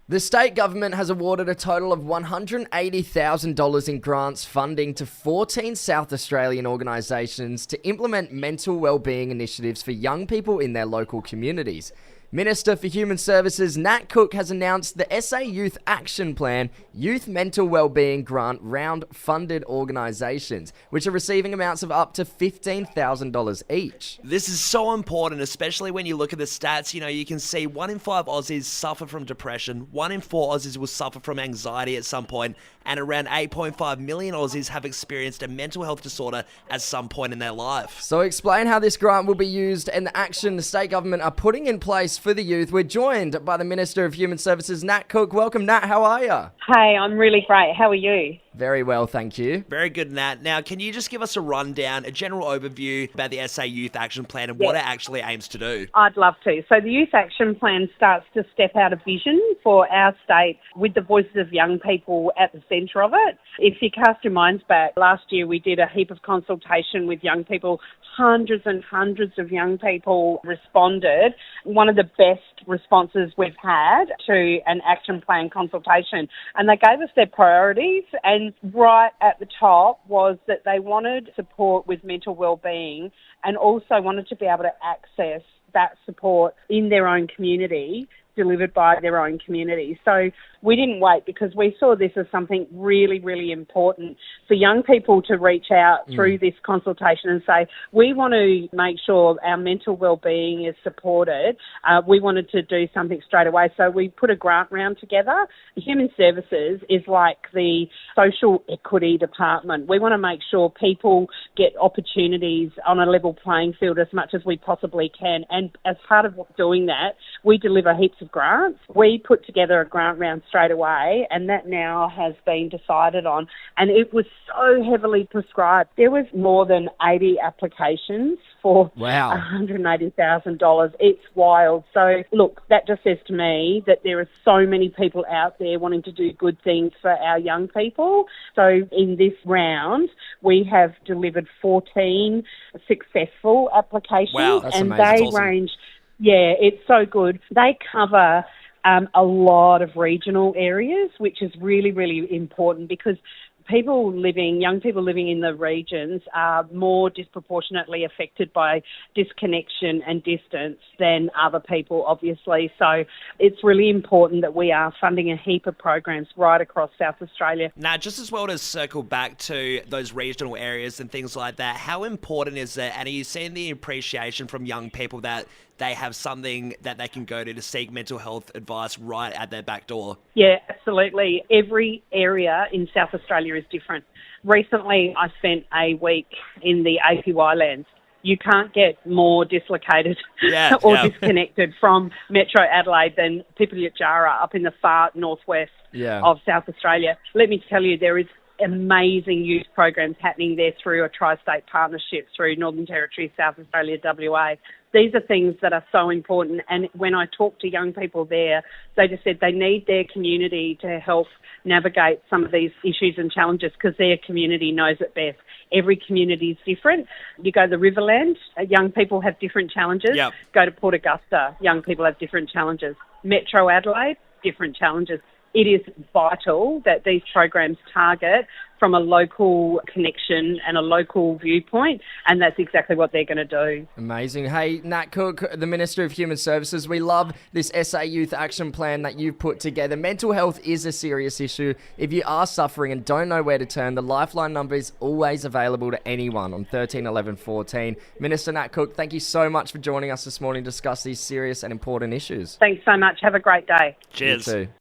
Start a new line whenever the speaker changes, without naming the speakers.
The state government has awarded a total of $180,000 in grants funding to 14 South Australian organisations to implement mental wellbeing initiatives for young people in their local communities. Minister for Human Services Nat Cook has announced the SA Youth Action Plan Youth Mental Wellbeing Grant Round funded organisations, which are receiving amounts of up to $15,000 each.
This is so important, especially when you look at the stats. You can see 1 in 5 Aussies suffer from depression, 1 in 4 Aussies will suffer from anxiety at some point, and around 8.5 million Aussies have experienced a mental health disorder at some point in their life.
So explain how this grant will be used and the action the state government are putting in place for the youth. We're joined by the Minister of Human Services, Nat Cook. Welcome, Nat. How are you?
Hey, I'm really great. How are you?
Very well, thank you.
Very good, Nat. Now, can you just give us a rundown, a general overview about the SA Youth Action Plan and what it actually aims to do?
I'd love to. So the Youth Action Plan starts to step out of vision for our state with the voices of young people at the centre of it. If you cast your minds back, last year we did a heap of consultation with young people. Hundreds and hundreds of young people responded. One of the best responses we've had to an action plan consultation. And they gave us their priorities, and right at the top was that they wanted support with mental wellbeing and also wanted to be able to access that support in their own community, delivered by their own community. So we didn't wait because we saw this as something really, really important for young people to reach out through this consultation and say, we want to make sure our mental wellbeing is supported. We wanted to do something straight away. So we put a grant round together. Human Services is like the social equity department. We want to make sure people get opportunities on a level playing field as much as we possibly can. And as part of doing that, we deliver heaps of grants. We put together a grant round straight away, and that now has been decided on. And it was so heavily prescribed. There was more than 80 applications for $180,000. It's wild. So, look, that just says to me that there are so many people out there wanting to do good things for our young people. So in this round, we have delivered 14 successful applications.
Wow, that's
and
amazing.
they
That's awesome.
range... Yeah, it's so good. They cover a lot of regional areas, which is really, really important because young people living in the regions are more disproportionately affected by disconnection and distance than other people, obviously. So it's really important that we are funding a heap of programs right across South Australia.
Now, just as well to circle back to those regional areas and things like that, how important is it, and are you seeing the appreciation from young people that they have something that they can go to seek mental health advice right at their back door?
Yeah, absolutely. Every area in South Australia is different. Recently, I spent a week in the APY lands. You can't get more dislocated disconnected from Metro Adelaide than Pipilyatjara up in the far northwest of South Australia. Let me tell you, there is amazing youth programs happening there through a tri-state partnership through Northern Territory, South Australia, WA. These are things that are so important. And when I talk to young people there, they just said they need their community to help navigate some of these issues and challenges because their community knows it best. Every community is different. You go to the Riverland, young people have different challenges.
Yep.
Go to Port Augusta, young people have different challenges. Metro Adelaide, different challenges. It is vital that these programs target from a local connection and a local viewpoint, and that's exactly what they're going to do.
Amazing. Hey, Nat Cook, the Minister of Human Services, we love this SA Youth Action Plan that you've put together. Mental health is a serious issue. If you are suffering and don't know where to turn, the Lifeline number is always available to anyone on 13 11 14. Minister Nat Cook, thank you so much for joining us this morning to discuss these serious and important issues.
Thanks so much. Have a great day.
Cheers.
You too.